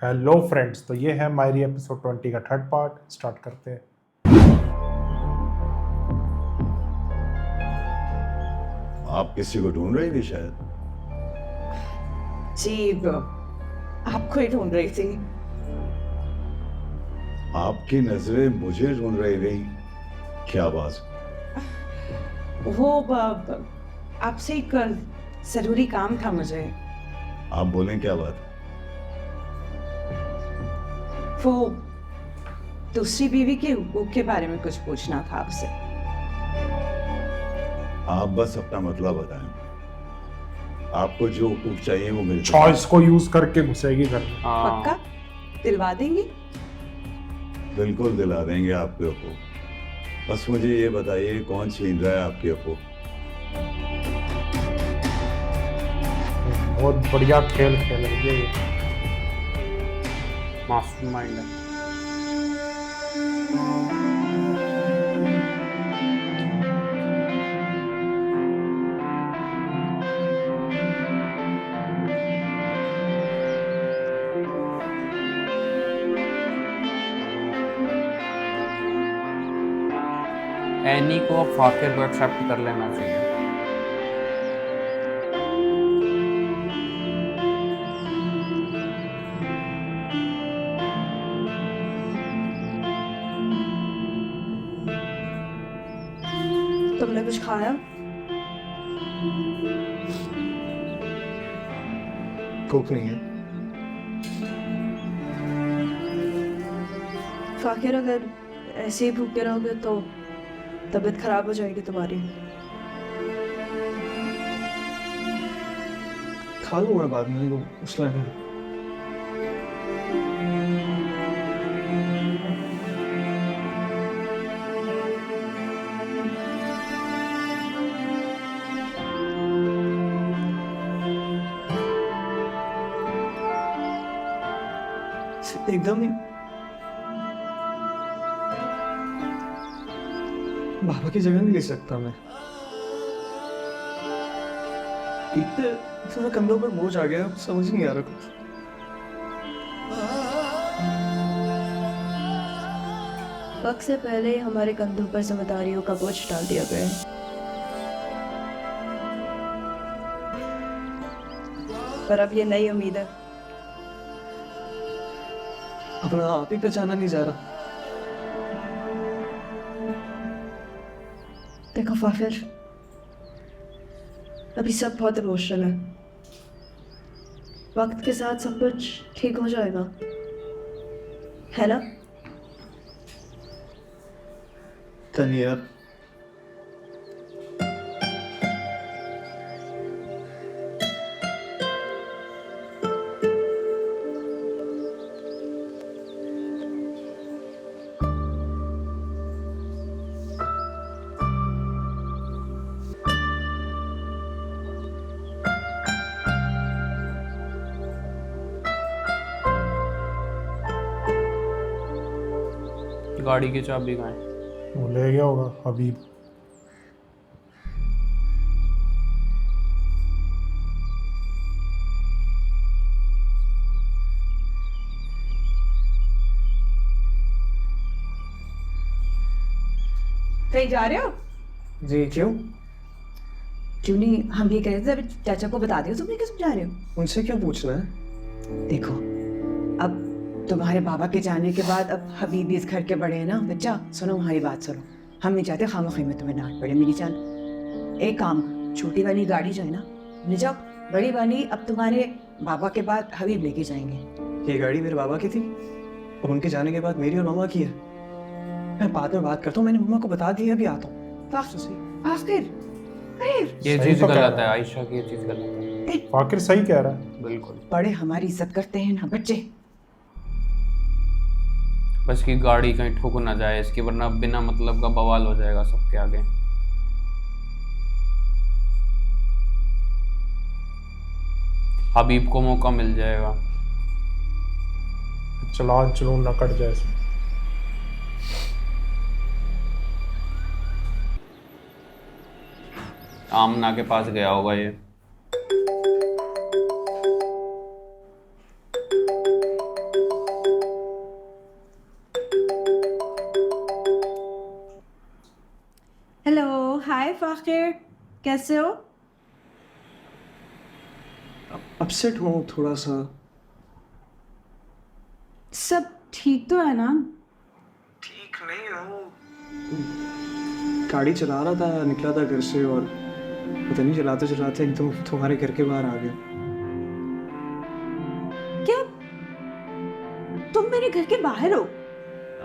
Hello friends, तो ये है मायरी एपिसोड 20 का थर्ड पार्ट। स्टार्ट करते हैं। आप किसी को ढूंढ रही थी शायद। जी आपको ही ढूंढ रही थी। आपकी नजरें मुझे ढूंढ रही थी। क्या बात। वो आपसे एक जरूरी काम था मुझे। आप बोलें क्या बात। वो दूसरी बीवी के हुकूक के बारे में कुछ पूछना था आपसे। आप बस अपना मतलब बताएं। आपको जो हुकूक चाहिए वो मिल चॉइस को यूज करके घुसेगी घर में। पक्का दिलवा देंगे? बिल्कुल दिला देंगे आपके हुकूक। बस मुझे ये बताइए कौन छीन रहा है आपके हुकूक। बहुत बढ़िया खेल खेल रही है ये। मास्टरमाइंड है। एनी को अब फाकिर को एक्सेप्ट कर लेना चाहिए। तुमने कुछ खाया? भूख नहीं है। फाकिर, अगर ऐसे ही भूखे रहोगे तो तबीयत खराब हो जाएगी तुम्हारी। खा लूंगा बाद में, तो मसला नहीं। एकदम ही बाबा की जगह नहीं ले सकता मैं। इतने इतना कंधों पर बोझ आ गया, समझ नहीं आ रहा कुछ। वक्त से पहले ही हमारे कंधों पर जिम्मेदारियों का बोझ डाल दिया गया है। पर अब ये नई उम्मीद है। अपना आप ही पहचाना नहीं जा रहा। देखो फाकिर, अभी सब बहुत इमोशनल है। वक्त के साथ सब कुछ ठीक हो जाएगा, है ना? तनिया, गाड़ी की चाबी कहाँ है? वो ले गया होगा हबीब। कहीं जा रहे हो? जी क्यों? क्यों नहीं, हम ये कह रहे थे अभी चाचा को बता दियो तुमने किस जा रहे हो। उनसे क्या पूछना है? देखो, अब तुम्हारे बाबा के जाने के बाद अब हबीब भी इस घर के बड़े हैं ना। बच्चा सुनो, हमारी बात सुनो। हम नहीं चाहते खामोखी में तुम्हें डांट पड़े। मेरी जान, एक काम, छोटी वाली गाड़ी जो है ना ले जाओ, बड़ी वाली अब तुम्हारे बाबा के बाद हबीब लेके जाएंगे। ये गाड़ी मेरे बाबा की थी और उनके जाने के बाद मेरी और मामा की है। मैं बाद में बात करता हूँ, मैंने मम्मा को बता दिया, अभी आता हूँ। फाकिर, अरे ये सही चीज तो कह गलत रहा है है। आयशा की, ये चीज गलत है। फाकिर सही कह रहा है। बिल्कुल। बड़े हमारी इज्जत करते हैं ना बच्चे। बस की गाड़ी कहीं ठुक ना जाए इसकी, वरना बिना मतलब का बवाल हो जाएगा सबके आगे। हबीब को मौका मिल जाएगा। चलान चलून ना कट जाए इसमें। आमना के पास गया होगा ये। हाय फाखिर, कैसे हो? अपसेट हूँ थोड़ा सा। सब ठीक तो है ना? ठीक नहीं हूँ, गाड़ी चला रहा था, निकला था घर से और पता नहीं चलाते चलाते एकदम तुम्हारे घर के बाहर आ गया। क्या तुम मेरे घर के बाहर हो?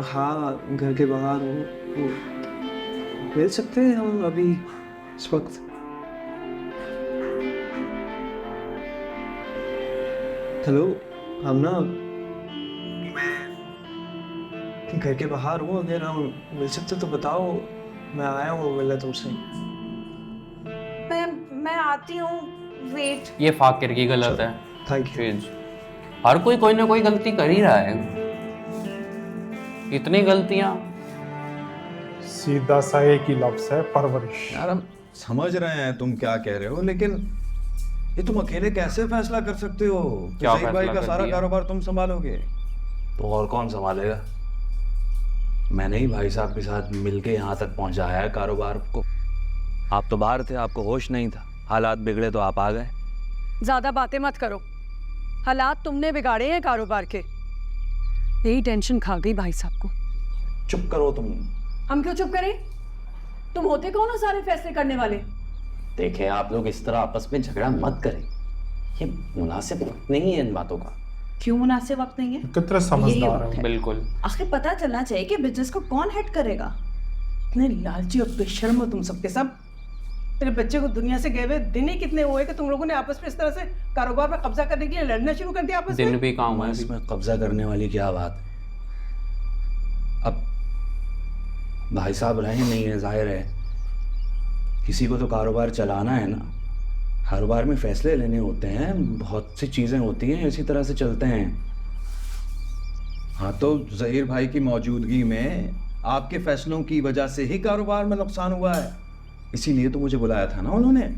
हाँ, घर के बाहर हूँ। मिल सकते हैं हम अभी इस वक्त? हेलो, हम ना, मैं घर के बाहर हूँ, अगर हम मिल सकते तो बताओ, मैं आया हूँ मिलने तुमसे। मैं आती हूँ, वेट। ये फाकिर की गलत है। Thank you. चीज हर कोई ना कोई गलती कर ही रहा है, इतनी गलतियां। सीधा सा एक ही लफ्ज है, परवरिश। यार हम समझ रहे हैं तुम क्या कह रहे हो, लेकिन ये तुम अकेले कैसे फैसला कर सकते हो? क्या ज़हीर भाई फैसला का कर सारा दिया? कारोबार तुम संभालोगे? तो और कौन संभालेगा? मैंने ही भाई साहब के साथ मिलके यहाँ तक पहुँचाया है कारोबार को। आप तो बाहर थे, आपको होश नहीं था, हालात बिगड़े तो आप आ गए। ज्यादा बातें मत करो, हालात तुमने बिगाड़े हैं कारोबार के। यही टेंशन खा गई भाई साहब को। चुप करो तुम। हम क्यों चुप करें? तुम होते कौन हो सारे फैसले करने वाले? देखें, आप लोग इस तरह आपस में झगड़ा मत करें, ये मुनासिब वक्त नहीं है इन बातों का। क्यों मुनासिब वक्त नहीं है? कितने समझदार है। बिल्कुल। आखिर पता चलना चाहिए कि बिजनेस को कौन हेड करेगा। इतने लालची और बेशर्म हो तुम सबके सब। तेरे बच्चे को दुनिया से गए हुए दिन ही कितने हुए कि तुम लोगों ने आपस में इस तरह से कारोबार पर कब्जा करने के लिए लड़ना शुरू कर दिया आपस दिन में। भी काम है। इसमें कब्जा करने वाली क्या बात है? अब भाई साहब रहे नहीं है, जाहिर है किसी को तो कारोबार चलाना है ना, हर बार में फैसले लेने होते हैं, बहुत सी चीज़ें होती हैं, इसी तरह से चलते हैं। हाँ, तो ज़हीर भाई की मौजूदगी में आपके फैसलों की वजह से ही कारोबार में नुकसान हुआ है, इसीलिए तो मुझे बुलाया था ना उन्होंने,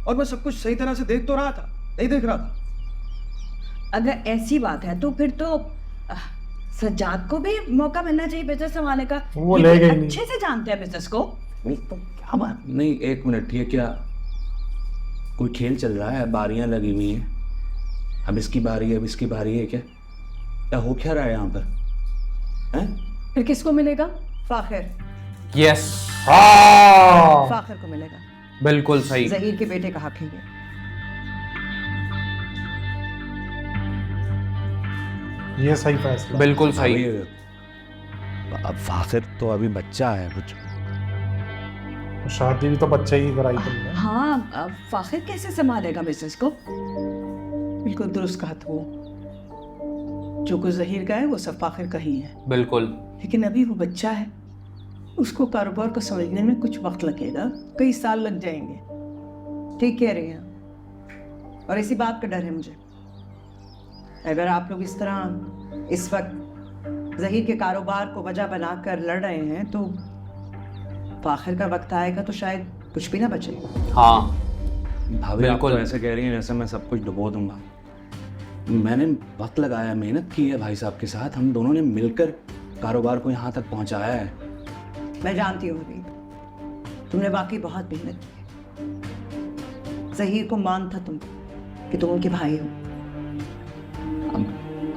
और मैं सब कुछ सही तरह से देख तो रहा था, नहीं देख रहा था? अगर ऐसी बात है तो फिर तो सज्जाद को भी मौका मिलना चाहिए बिजनेस संभालने का। वो ये ले भी गई नहीं। अच्छे से जानते हैं बिजनेस को। नहीं तो क्या बात? नहीं, एक मिनट, ये क्या कोई खेल चल रहा है? बारियां लगी हुई हैं, अब इसकी बारी है, अब इसकी बारी है, क्या हो क्या रहा है यहाँ पर? हैं? फिर किसको मिलेगा? फाखिर, यस, फाखिर को मिलेगा। बिल्कुल सही। ज़हीर के बेटे का हक है ये। ये सही फैसला। बिल्कुल सही। अब फाखिर तो अभी बच्चा है कुछ। शादी भी तो बच्चे ही कराई तुमने। हाँ, अब फाखिर कैसे संभालेगा बिजनेस को? बिल्कुल दुरुस्त कहा तू। जो कुछ ज़हीर का है वो सब फाखिर का ही है, बिल्कुल। लेकिन अभी वो बच्चा है, उसको कारोबार को समझने में कुछ वक्त लगेगा, कई साल लग जाएंगे। ठीक कह रही हैं, और इसी बात का डर है मुझे। अगर आप लोग इस तरह इस वक्त ज़हीर के कारोबार को वजह बनाकर लड़ रहे हैं तो फाखिर का वक्त आएगा तो शायद कुछ भी ना बचे। हाँ भाभी आप बिल्कुल। तो ऐसे कह रही हैं जैसे मैं सब कुछ डुबो दूंगा। मैंने वक्त लगाया, मेहनत की है भाई साहब के साथ, हम दोनों ने मिलकर कारोबार को यहाँ तक पहुँचाया है। मैं जानती हूँ हबीब, तुमने वाकई बहुत मेहनत की। ज़हीर को मान था तुम कि तुम उनके भाई हो।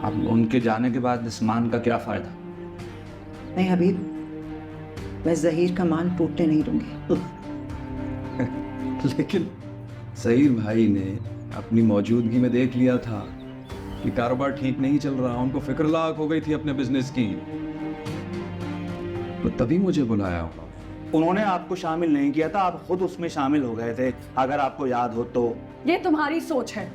अब उनके जाने के बाद इस मान का क्या फ़ायदा? नहीं हबीब, मैं ज़हीर का मान टूटने नहीं दूंगी। लेकिन ज़हीर भाई ने अपनी मौजूदगी में देख लिया था कि कारोबार ठीक नहीं चल रहा, उनको फिक्र लाक हो गई थी अपने बिजनेस की, तो तभी मुझे बुलाया होगा। उन्होंने आपको शामिल नहीं किया था, आप खुद उसमें शामिल हो गए थे, अगर आपको याद हो तो। ये तुम्हारी सोच है।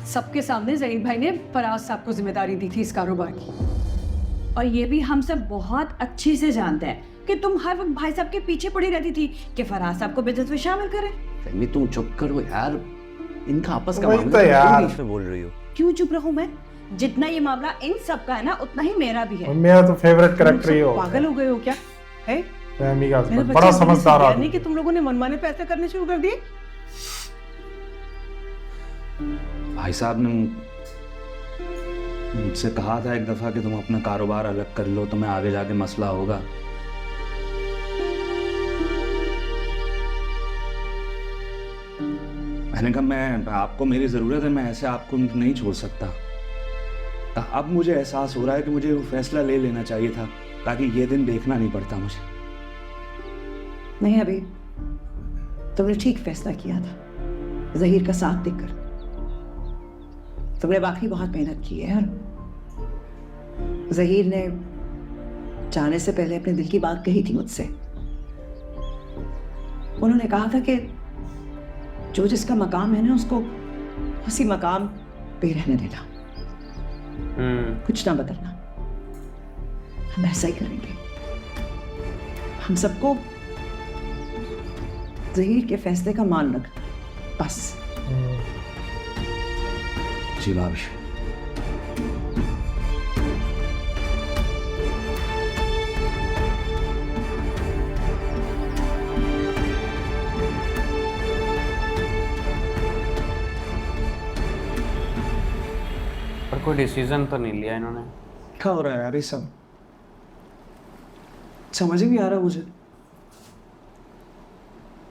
सबके सामने ज़हीर भाई ने फराज साहब को जिम्मेदारी दी थी इस कारोबार की। और ये भी हम सब बहुत अच्छे से जानते हैं कि तुम हर वक्त भाई साहब के पीछे पड़ी रहती थी कि फराज साहब को बिजनेस में शामिल करें। फहमी तुम चुप करो यार, इनका आपस का वही मामला तो है, यार। तुम बीच में बोल रही हो। क्यों चुप रहूं मैं? जितना ये मामला इन सब का है ना, उतना ही मेरा भी है। और मेरा तो फेवरेट कैरेक्टर ही हो, पागल हो गए हो क्या? है फहमी का मेरे husband, बच्चे बड़ा को समझदार नहीं आदमी। कि तुम लोगों ने मनमाने फैसले करने शुरू कर दिए। भाई साहब ने मुझसे कहा था एक दफा कि तुम अपना कारोबार अलग कर लो, तो मैं आगे जाके मसला होगा। मैंने कहा मैं आपको मेरी ज़रूरत है, मैं ऐसे आपको नहीं छोड़ सकता। अब मुझे एहसास हो रहा है कि मुझे वो फैसला ले लेना चाहिए था ताकि ये दिन देखना नहीं पड़ता मुझे। नहीं अभी तुमने ठीक फैसला किया था जहीर का साथ देकर। तुमने वाकई बहुत मेहनत की है यार। जहीर ने जाने से पहले अपने दिल की बात कही थी मुझसे। उन्होंने कहा था कि जो जिसका मकाम है ना उसको उसी मकाम पे रहने देना, कुछ ना बदलना। हम ऐसा ही करेंगे। हम सबको जहीर के फैसले का मान रखना बस। जी भाभी। पर कोई डिसीजन तो नहीं लिया इन्होंने। क्या हो रहा है यार ये सब? समझ ही नहीं आ रहा मुझे।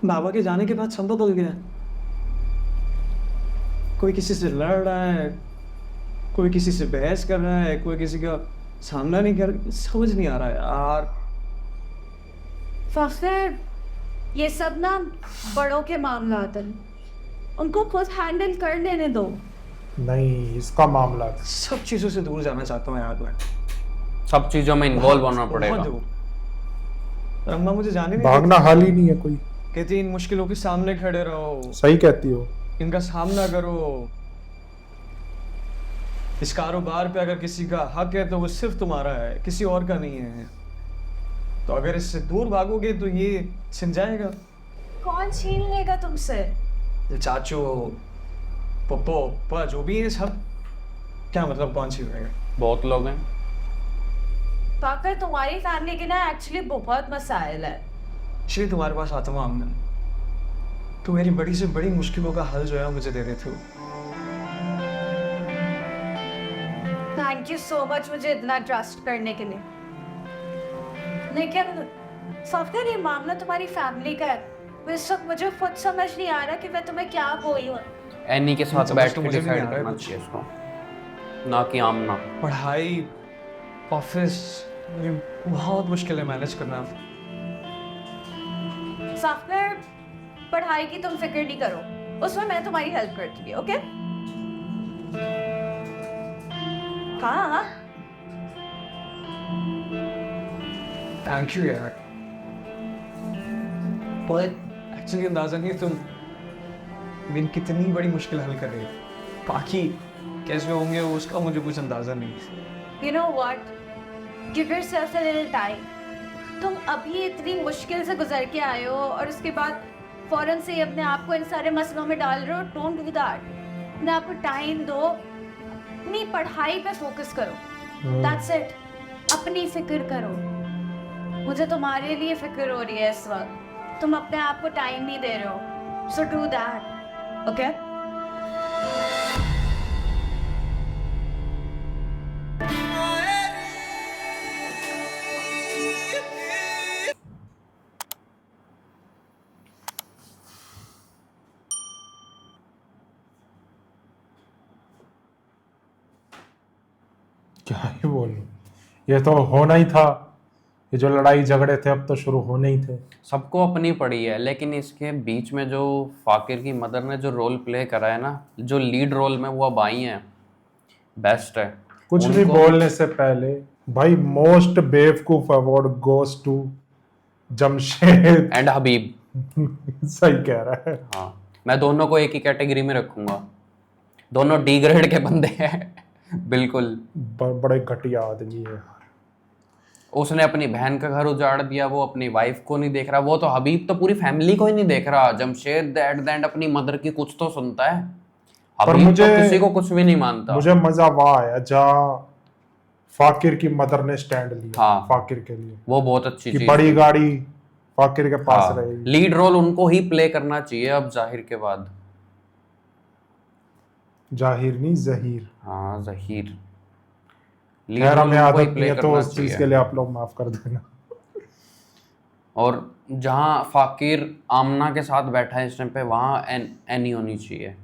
बाबा के जाने के बाद सब बदल गया। कोई किसी से लड़ रहा है, कोई किसी से बहस कर रहा है, कोई किसी का सामना नहीं कर। समझ नहीं आ रहा है यार। फखर, ये सब ना बड़ों के मामला हैं, उनको खुद हैंडल कर लेने दो। नहीं, इसका मामला था। सब चीजों से दूर जाना चाहता हूँ यार मैं। सब चीजों में इन्वॉल्व होना पड़ेगा। अम्मा मुझे जाने नहीं भागना हाल ही नहीं है कोई। कहती इन मुश्किलों के सामने खड़े रहो, सही कहती हो। इनका सामना करो। इस कारोबार पे अगर किसी का हक है तो वो सिर्फ तुम्हारा है, किसी और का नहीं है। तो अगर इससे दूर भागोगे तो ये छिन जाएगा। कौन छीन लेगा तुमसे? ये चाचू, पप्पो, पा जो भी है सब। क्या मतलब कौन छीन लेगा? बहुत लोग हैं। फखर, तुम्हारी फैमिली के ना एक्चुअली बहुत मसाइल है। इसलिए तुम्हारे पास आता हूँ आमना। तो मेरी बड़ी से बड़ी मुश्किलों का हल जो है मुझे दे देते हो। थैंक यू सो मच मुझे इतना ट्रस्ट करने के लिए। लेकिन फखर, ये मामला तुम्हारी फैमिली का है। इस वक्त मुझे खुद समझ नहीं आ रहा कि मैं तुम्हें क्या बोलूं। एनी के साथ समझ बैठ तो के मुझे भी नहीं डिसाइड आ रहा है करना कुछ। चाहिए इसको, ना कि आमना। पढ़ाई, ऑफिस, ये बहुत मुश्किल है मैनेज करना। फखर, पढ़ाई की तुम फिक्र नहीं करो, उसमें मैं तुम्हारी हेल्प करती हूँ। ओके? हाँ, थैंक यू यार। पर एक्चुअली अंदाजा नहीं तुम मेरी कितनी बड़ी मुश्किल हल कर रहे हो। बाकी कैसे होंगे उसका मुझे कुछ अंदाजा नहीं। you know what? Give yourself a little time. तुम अभी इतनी मुश्किल से गुजर के आए हो और उसके बाद फौरन से अपने आप को इन सारे मसलों में डाल रहे हो। Don't do that. अपने आप को टाइम दो, अपनी पढ़ाई पे फोकस करो। That's it. अपनी फिक्र करो। मुझे तुम्हारे लिए फिक्र हो रही है इस वक्त। तुम अपने आप को टाइम नहीं दे रहे हो। So do that. ओके? क्या ही बोलूं, ये तो होना ही था। ये जो लड़ाई झगड़े थे अब तो शुरू होने ही थे। सबको अपनी पड़ी है, लेकिन इसके बीच में जो फाकिर की मदर ने जो रोल प्ले करा है ना, जो लीड रोल में वो अब आई हैं, बेस्ट है। कुछ भी बोलने से पहले भाई, मोस्ट बेवकूफ award goes to Jamshed and Habib. सही कह रहा है। हाँ, मैं दोनों को एक ही कैटेगरी में रखूंगा। दोनों डी ग्रेड के बंदे हैं। बिल्कुल। बड़े घटिया आदमी है। उसने अपनी बहन का घर उजाड़ दिया, वो अपनी वाइफ को नहीं देख रहा। वो तो हबीब तो पूरी फैमिली को ही नहीं देख रहा। जमशेद एट द एंड अपनी मदर की कुछ तो सुनता है। पर हबीब मुझे तो किसी को कुछ भी नहीं मानता। मुझे मजा वहाँ आया जहाँ फाकिर की मदर ने स्टैंड लिया। हाँ, फाकिर के लिए वो बहुत अच्छी कि चीज बड़ी थी। गाड़ी फाकिर के पास हाँ, रहेगी। लीड रोल उनको ही प्ले करना चाहिए अब जाहिर के बाद। जाहिर नहीं, जहीर। हाँ, जहीर। खैर हमें उनको ही आदत play नहीं है तो करना उस चीज चाहिए। के लिए आप लोग माफ कर देना। और जहाँ फाकिर आमना के साथ बैठा है इस टाइम पे, वहाँ एनी होनी चाहिए,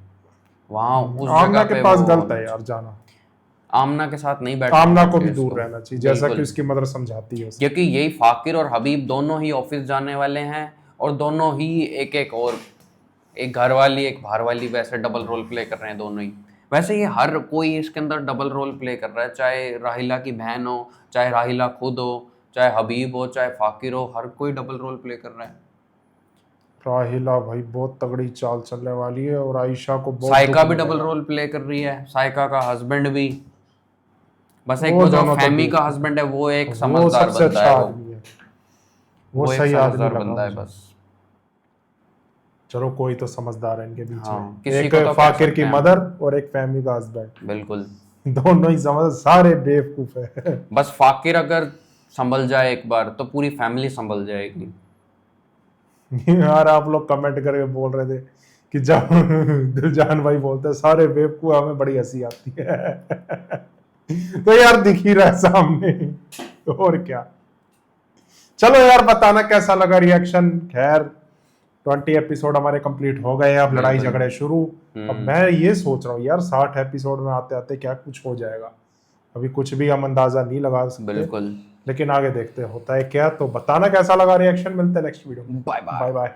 वहाँ उस आमना जगह के पे पास वो गलत होना है यार चाहिए। जाना, आमना के साथ नहीं बैठना आमना को भी चाहिए दूर उसको। रहना चाहिए, जैसा कि बिल्कुल। उसकी मदर समझाती है उसे। क्योंकि यही फाकिर और हबीब दोनों ही ऑफिस जाने वाले हैं, और दोनों ही एक एक और एक घर वाली एक बाहर वाली वैसे डबल रोल प्ले कर रहे हैं दोनों ही। वैसे ये हर कोई इसके अंदर डबल रोल प्ले कर रहा है, चाहे राहिला की बहन हो, चाहे राहिला खुद हो, चाहे हबीब हो, चाहे फाकिर हो, हर कोई डबल रोल प्ले कर रहा है। राहिला भाई बहुत तगड़ी चाल चलने वाली है, और आयशा को बहुत साइका दुख भी मिलेगा। डबल रोल प्ले कर रही है, साइका का हस्बैंड भी। बस एक वो वो जो दोनों तो फैमी ठीक का है। हस्बैंड है वो एक वो समझदार सबसे बंदा अच्छा है, आदमी है, वो वो एक सही आदमी समझदार लगा बंदा है मुझे। बस। चलो कोई तो समझदार है इनके बीच हाँ, में, किसी एक को तो कह फाकिर सकते की हैं। मदर और एक फैमिली का हस्बैंड, बिल्कुल। दोनों ही समझ, सारे बेवकूफ है। बस फाकिर अगर संभल जाए एक बार तो पूरी फैमिली संभल जाएगी। यार आप लोग कमेंट करके बोल रहे थे कि जब दिलजान भाई बोलते हैं सारे बेवकूफ, हमें बड़ी हंसी आती है। तो यार दिख ही रहा है सामने, तो और क्या। चलो यार बताना कैसा लगा रिएक्शन। खैर 20 एपिसोड हमारे कंप्लीट हो गए, अब लड़ाई बिल्कुल। झगड़े शुरू। अब मैं ये सोच रहा हूँ यार 60 एपिसोड में आते आते क्या कुछ हो जाएगा, अभी कुछ भी हम अंदाजा नहीं लगा सकते, बिल्कुल। लेकिन आगे देखते हैं होता है क्या। तो बताना कैसा लगा रिएक्शन, मिलते हैं नेक्स्ट वीडियो में। Bye bye. Bye bye.